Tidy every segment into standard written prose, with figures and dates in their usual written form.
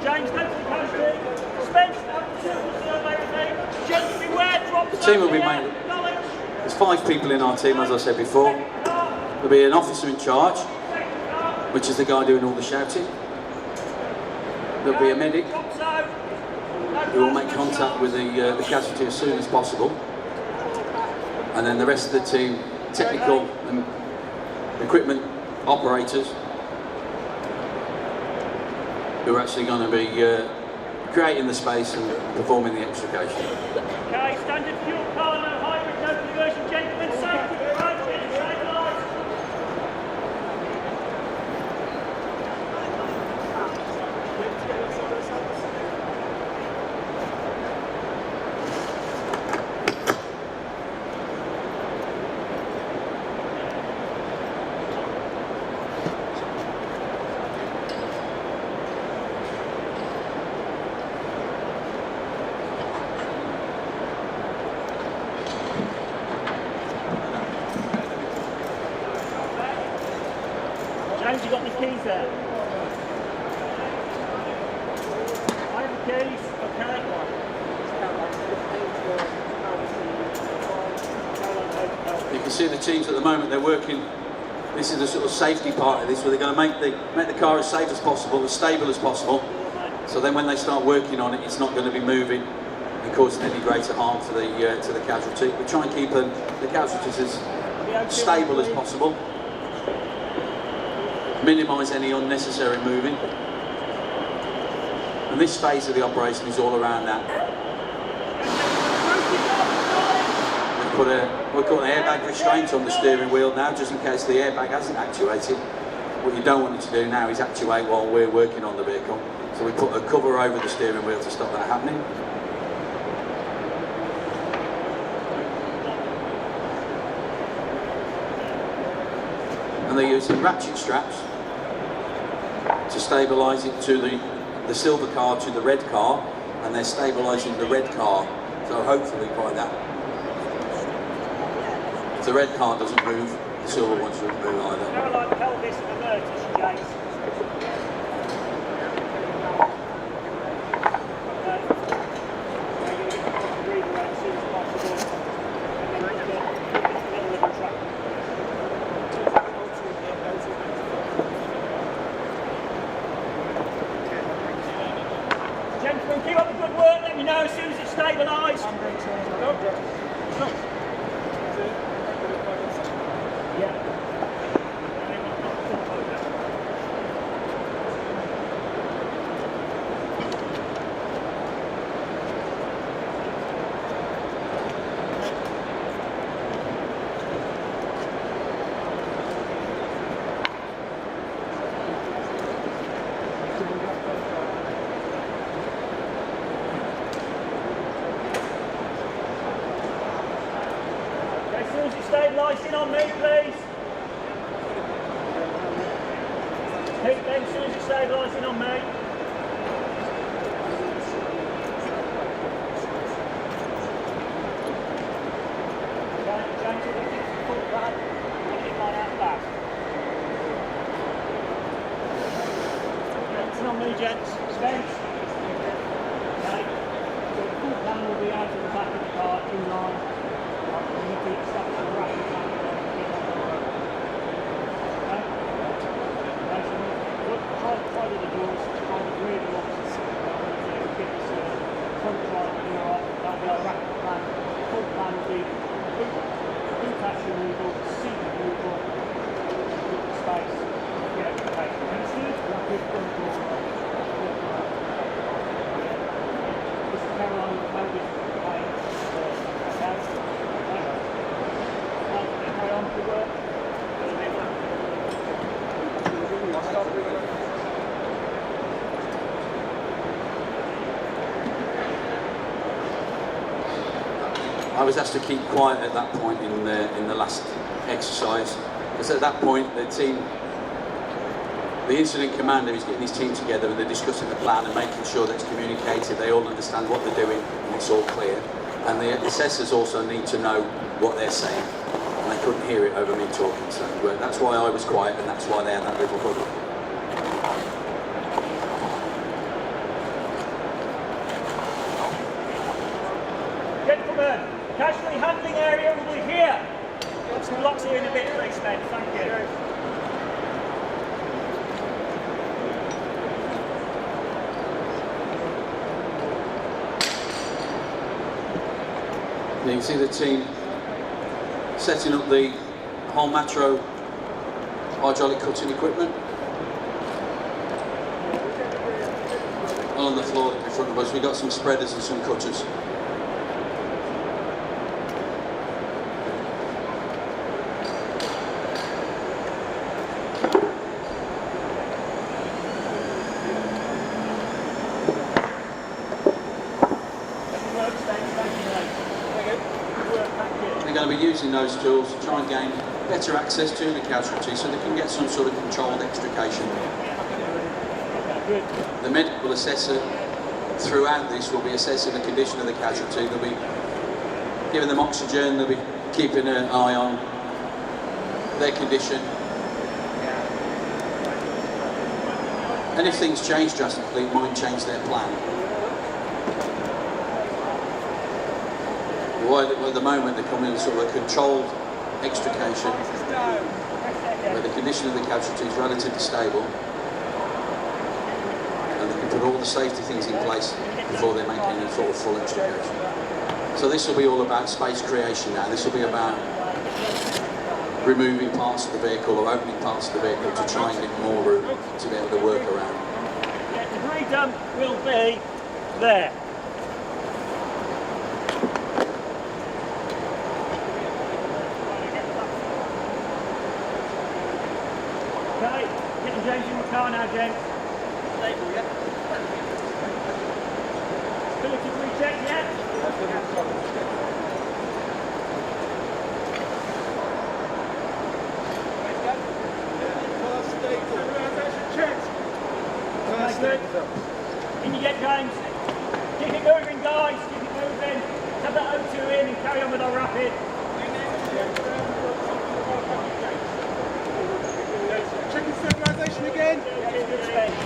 The team will be made. There's 5 people in our team, as I said before. There'll be an officer in charge, which is the guy doing all the shouting. There'll be a medic who will make contact with the casualty as soon as possible. And then the rest of the team, technical and equipment operators, who are actually going to be creating the space and performing the extrication. Okay, standard fuel car, no hybrid, no conversion, gentlemen, safety approach, get it stabilised. James, you got the keys there? I have the keys. Okay. You can see the teams at the moment, they're working. This is the sort of safety part of this, where they're going to make the car as safe as possible, as stable as possible. So then when they start working on it, it's not going to be moving and causing any greater harm to the casualty. We try and keep the casualties as stable as possible. Minimise any unnecessary moving. And this phase of the operation is all around that. We've got an airbag restraint on the steering wheel now, just in case the airbag hasn't actuated. What you don't want it to do now is actuate while we're working on the vehicle. So we put a cover over the steering wheel to stop that happening. And they're using ratchet straps to stabilise it to the silver car to the red car, and they're stabilising the red car. So hopefully by that, if the red car doesn't move, the silver one shouldn't move either. Caroline Pelvis and Emertis, James. Gentlemen, keep up the good work, let me know as soon as it's stabilised. Yeah. As soon as it's stabilised, in on me, please. Hit them as soon as it's stabilised, in on me. James, if you pull back, put it like that back. It's on me, gents. Spence. Okay. So the full plan will be out of the back of the car, in line. I was asked to keep quiet at that point in the last exercise, because at that point the incident commander is getting his team together and they're discussing the plan and making sure that it's communicated, they all understand what they're doing and it's all clear. And the assessors also need to know what they're saying, and they couldn't hear it over me talking, so that's why I was quiet and that's why they had that little huddle. area will be here. Put some blocks here in a bit, please, Ben. Thank you. You can see the team setting up the whole Matro hydraulic cutting equipment. On the floor in front of us, we've got some spreaders and some cutters. They're going to be using those tools to try and gain better access to the casualty so they can get some sort of controlled extrication. The medical assessor throughout this will be assessing the condition of the casualty. They'll be giving them oxygen, they'll be keeping an eye on their condition. And if things change drastically, it might change their plan. At the moment they're coming in sort of a controlled extrication where the condition of the casualty is relatively stable. Put all the safety things in place before they make any sort of full extrication. So this will be all about space creation now. This will be about removing parts of the vehicle or opening parts of the vehicle to try and get more room to be able to work around. The debris dump will be there. Okay, getting James in the car now, James. Ability to recheck yet? In you get, James. Keep it moving, guys. Keep it moving. Let's have that O2 in and carry on with our rapid. Checking stabilisation again. Yeah, it's good space.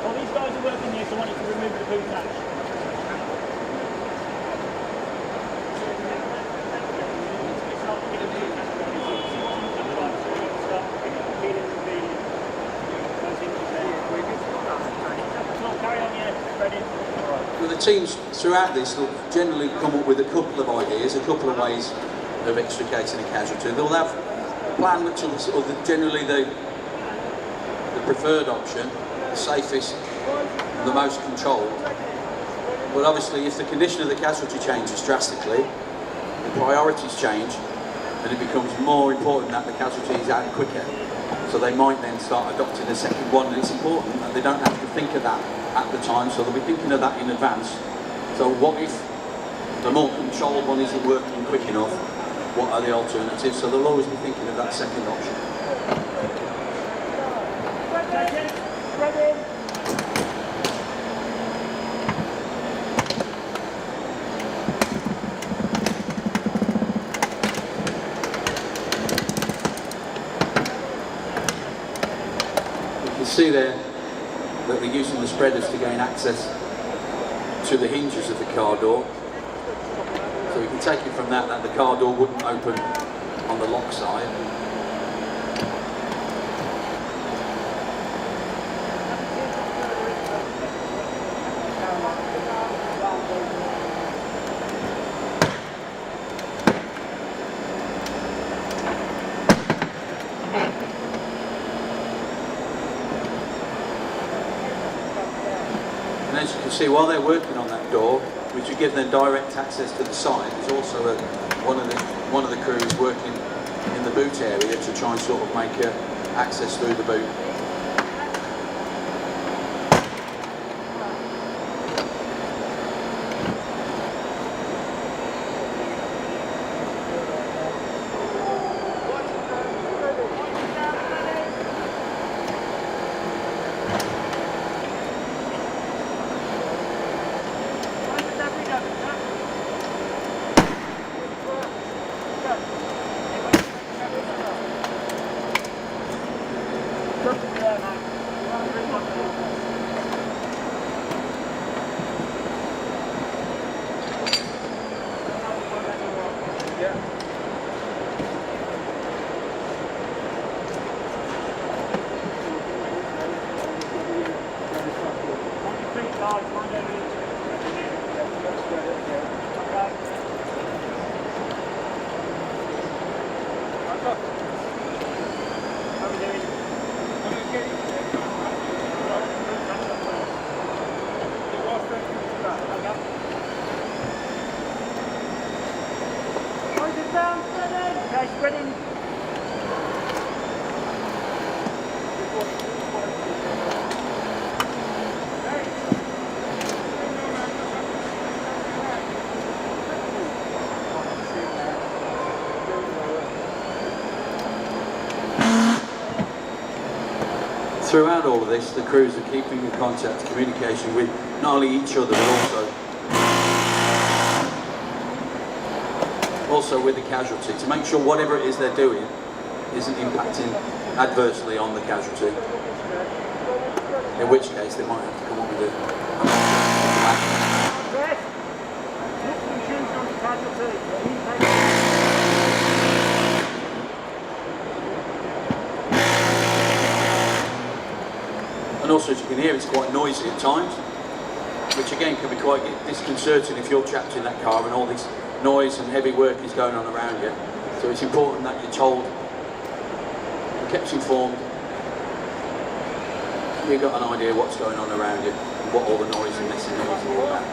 Well, these guys are working here, so I want you to remove the boot latch. Well, the teams throughout this will generally come up with a couple of ideas, a couple of ways of extricating a casualty. They'll have a plan which will sort of generally the preferred option, the safest, the most controlled. But obviously if the condition of the casualty changes drastically, the priorities change and it becomes more important that the casualty is out quicker. So they might then start adopting a second one, and it's important that they don't have to think of that at the time, so they'll be thinking of that in advance. So what if the more controlled one isn't working quick enough? What are the alternatives? So they'll always be thinking of that second option. You can see there that they're using the spreaders to gain access to the hinges of the car door. So we can take it from that the car door wouldn't open on the lock side. And as you can see, while they're working on that door, which would give them direct access to the side, there's also one of the crews working in the boot area to try and sort of make access through the boot. Okay, spreading. Throughout all of this, the crews are keeping in contact, communication with not only each other but also with the casualty to make sure whatever it is they're doing isn't impacting adversely on the casualty. In which case they might have to come up with it. And also, as you can hear, it's quite noisy at times, which again can be quite disconcerting if you're trapped in that car and all this noise and heavy work is going on around you. So it's important that you're told, kept informed, so you've got an idea what's going on around you and what all the noise and messy noise is all about.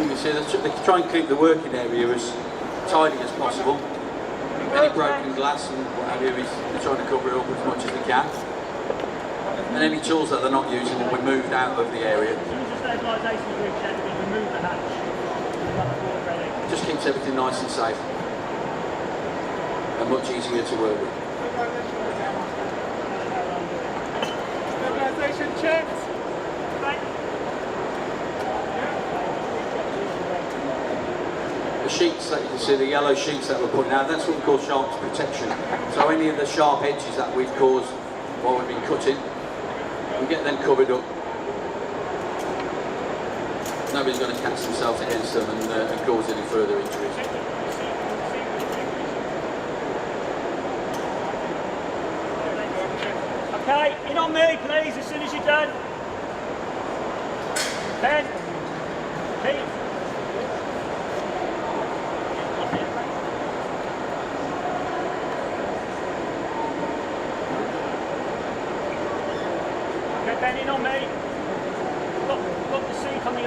You can see they try and keep the working area as tidy as possible. Any broken glass and what have you, they're trying to cover it up as much as they can. And any tools that they're not using will be moved out of the area. Just keeps everything nice and safe and much easier to work with. Stabilisation checked. The sheets that you can see, the yellow sheets that we're putting out, that's what we call sharp protection. So any of the sharp edges that we've caused while we've been cutting, we get them covered up. Nobody's going to catch themselves against them and cause any further injuries. Okay, in on me please as soon as you're done. Ben, Pete. Okay, Ben, in on me. Got the seat on the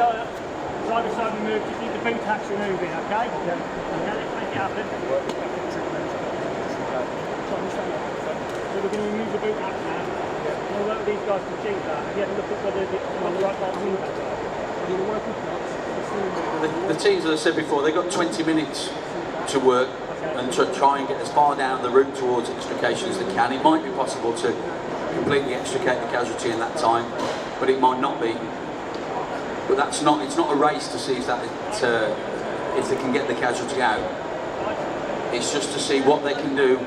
driver's side removed, just need the boot hatch removing, okay? Yeah. Okay, let's make it happen. So we're going to remove the boot hatch now. We'll work with these guys to achieve that. Have you had a look at whether it's on the right part of The teams, as I said before, they've got 20 minutes to work and to try and get as far down the route towards extrication as they can. It might be possible to completely extricate the casualty in that time, but it might not be. But it's not a race to see if they can get the casualty out. It's just to see what they can do,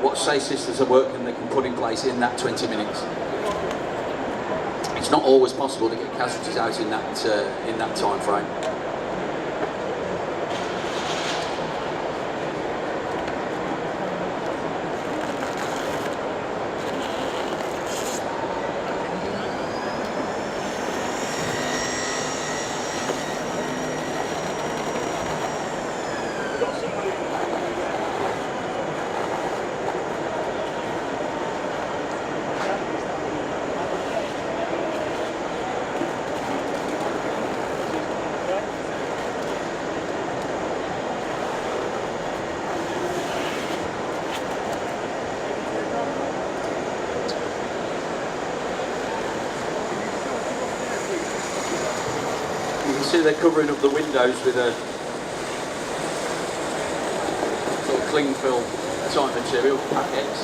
what safe systems are working they can put in place in that 20 minutes. It's not always possible to get casualties out in that time frame. see they're covering up the windows with a sort of cling film type material, packets.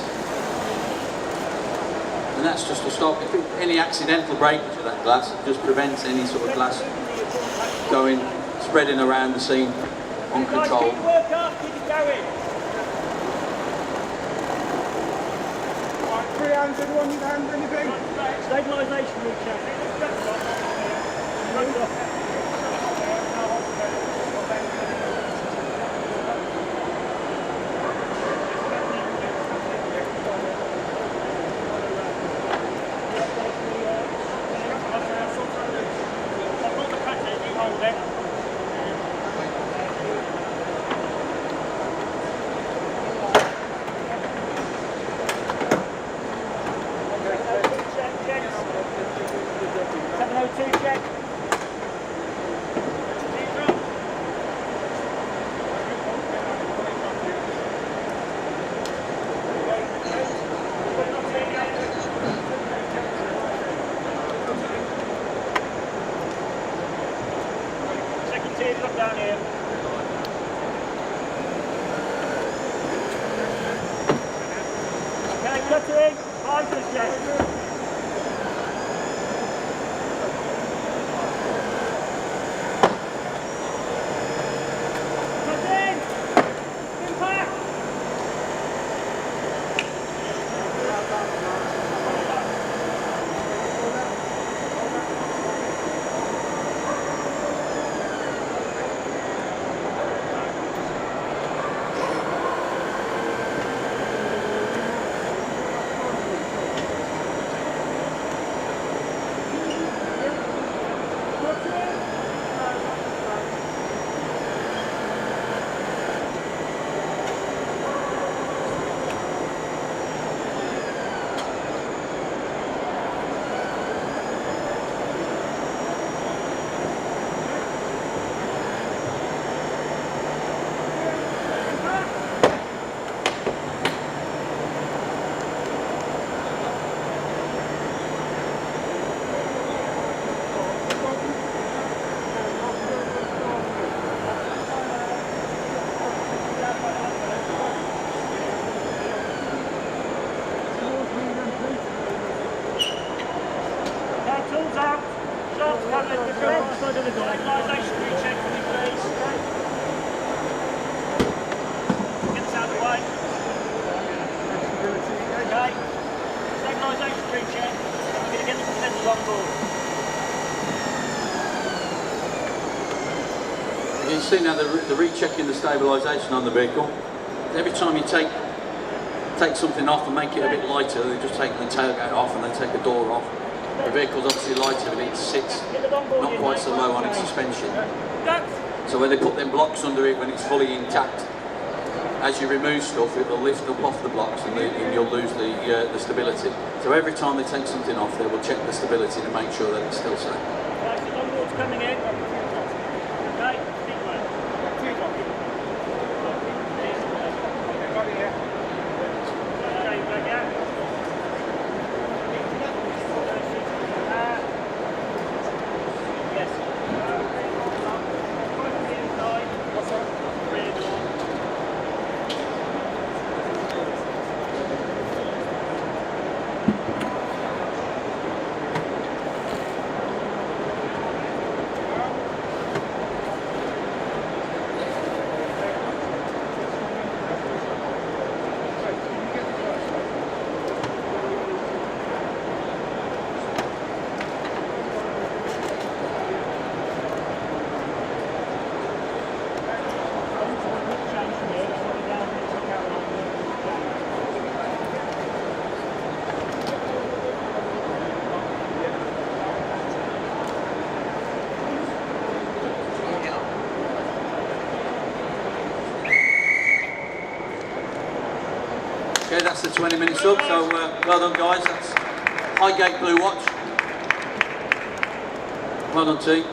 And that's just to stop any accidental breakage of that glass. It just prevents any sort of glass going, spreading around the scene uncontrolled. Keep work up, keep it going. Right, 3 hands, everyone need a hand or anything? Stabilisation recheck. Check. Second tier, drop down here. Okay, cutting. Risers check. Tools out. Shots covered. The correct side of the door. Stabilisation recheck for me, please. Get this out of the way. Okay. Stabilisation recheck. I'm going to get the presenters on board. You can see now the rechecking the stabilisation on the vehicle. Every time you take something off and make it a bit lighter, they're just taking the tailgate off and they take a door off. The vehicle's obviously lighter, but it sits not quite so low on its suspension. So when they put them blocks under it when it's fully intact, as you remove stuff, it will lift up off the blocks and you'll lose the stability. So every time they take something off, they will check the stability to make sure that it's still safe. Right, the longboard's coming in. Okay, keep going. Okay, back out. Okay, that's the 20 minutes up, so well done guys, that's Highgate Blue Watch. Well done team.